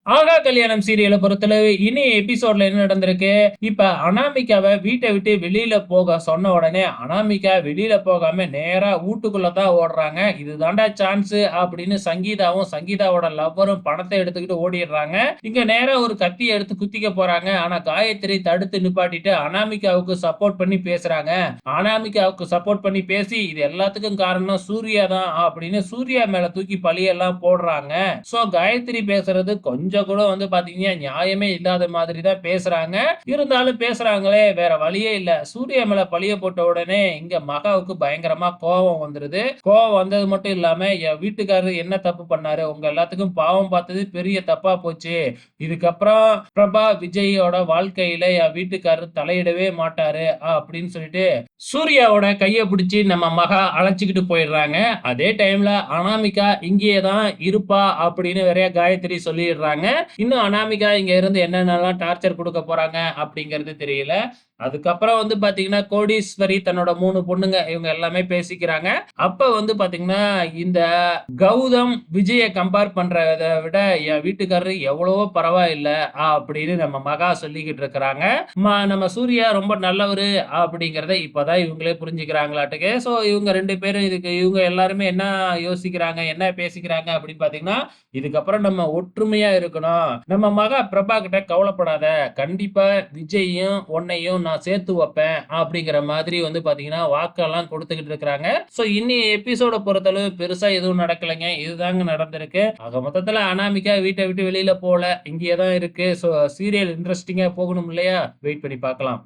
ஆகா கல்யாணம் சீரியல பொறுத்தளவு இனி எபிசோட்ல என்ன நடந்திருக்கு? இப்ப அனாமிகாவ வீட்ட விட்டு வெளியில போக சொன்ன உடனே, அனாமிகா வெளியில போகாம நேரா வூட்டுக்குள்ள தான் ஓடுறாங்க. "இது தான்டா சான்ஸு" அப்படின்னு சங்கீதாவும், சங்கீதாவோட லவ்வரும் பணத்த எடுத்துக்கிட்டு ஓடிர்றாங்க. இங்க நேரா ஒரு கத்திய எடுத்து குத்திக்க போறாங்க. ஆனா காயத்ரி தடுத்து நிப்பாட்டிட்டு அனாமிகாவுக்கு சப்போர்ட் பண்ணி பேசுறாங்க. அனாமிகாவுக்கு சப்போர்ட் பண்ணி பேசி, "இது எல்லாத்துக்கும் காரணம் சூர்யா தான்" அப்படின்னு சூர்யா மேல தூக்கி பழியெல்லாம் போடுறாங்க. காயத்ரி பேசுறது கொஞ்சம் கூட பாத்தீங்கன்னா, நியாயமே இல்லாத மாதிரி தான் பேசுறாங்க. இருந்தாலும் பேசுறாங்களே, வேற வழியே இல்ல. சூர்யா மேல பழிய போட்ட உடனே, இங்க மகாவுக்கு பயங்கரமா கோவம் வந்துருது. கோவம் வந்தது மட்டும் இல்லாம, என் வீட்டுக்காரரு என்ன தப்பு பண்ணாரு? உங்க எல்லாத்துக்கும் பாவம் பார்த்தது பெரிய தப்பா போச்சு. இதுக்கப்புறம் பிரபா, விஜயோட வாழ்க்கையில என் வீட்டுக்காரரு தலையிடவே மாட்டாரு. அப்படின்னு சொல்லிட்டு, சூர்யாவோட கைய பிடிச்சு நம்ம மகா அழைச்சுக்கிட்டு போயிடுறாங்க. அதே டைம்ல அனாமிகா இங்கேயே தான் இருப்பா அப்படின்னு வேற காயத்ரி சொல்லிடுறாங்க. இன்னும் அனாமிகா இங்க இருந்து என்னென்னலாம் டார்ச்சர் குடுக்க போறாங்க அப்படிங்கிறது தெரியல. அதுக்கப்புறம் பாத்தீங்கன்னா, கோடீஸ்வரி தன்னோட 3 பொண்ணுங்க இவங்க எல்லாமே பேசிக்கிறாங்க. அப்ப பாத்தீங்கன்னா, இந்த கௌதம், விஜய கம்பேர் பண்றத விட என் வீட்டுக்காரரு எவ்வளவோ பரவாயில்ல அப்படின்னு நம்ம மகா சொல்லிக்கிட்டு இருக்கிறாங்க. நம்ம சூர்யா ரொம்ப நல்லவரு அப்படிங்கிறத இப்பதான் இவங்களே புரிஞ்சுக்கிறாங்களாட்டுக்கு. இவங்க 2 பேரும் இவங்க எல்லாருமே என்ன யோசிக்கிறாங்க, என்ன பேசிக்கிறாங்க அப்படின்னு பாத்தீங்கன்னா, இதுக்கப்புறம் நம்ம ஒற்றுமையா இருக்கணும். நம்ம மகா பிரபா கிட்ட கவலைப்படாத. கண்டிப்பா விஜய்யும், உன்னையும் நான் சேர்த்து வைப்பேன். அப்படிங்கிற மாதிரி பாத்தீங்கன்னா, வாக்கெல்லாம் குடுத்துக்கிட்டு இருக்கிறாங்க. இன்னி எபிசோட பொறுத்தளவு பெருசா எதுவும் நடக்கலைங்க. இதுதாங்க நடந்திருக்கு. ஆக மொத்தத்துல அனாமிகா வீட்ட விட்டு வெளியில போல. இங்கேயே தான் இருக்கு. சீரியல் இன்ட்ரஸ்டிங்கா போகணும் இல்லையா? வெயிட் பண்ணி பார்க்கலாம்.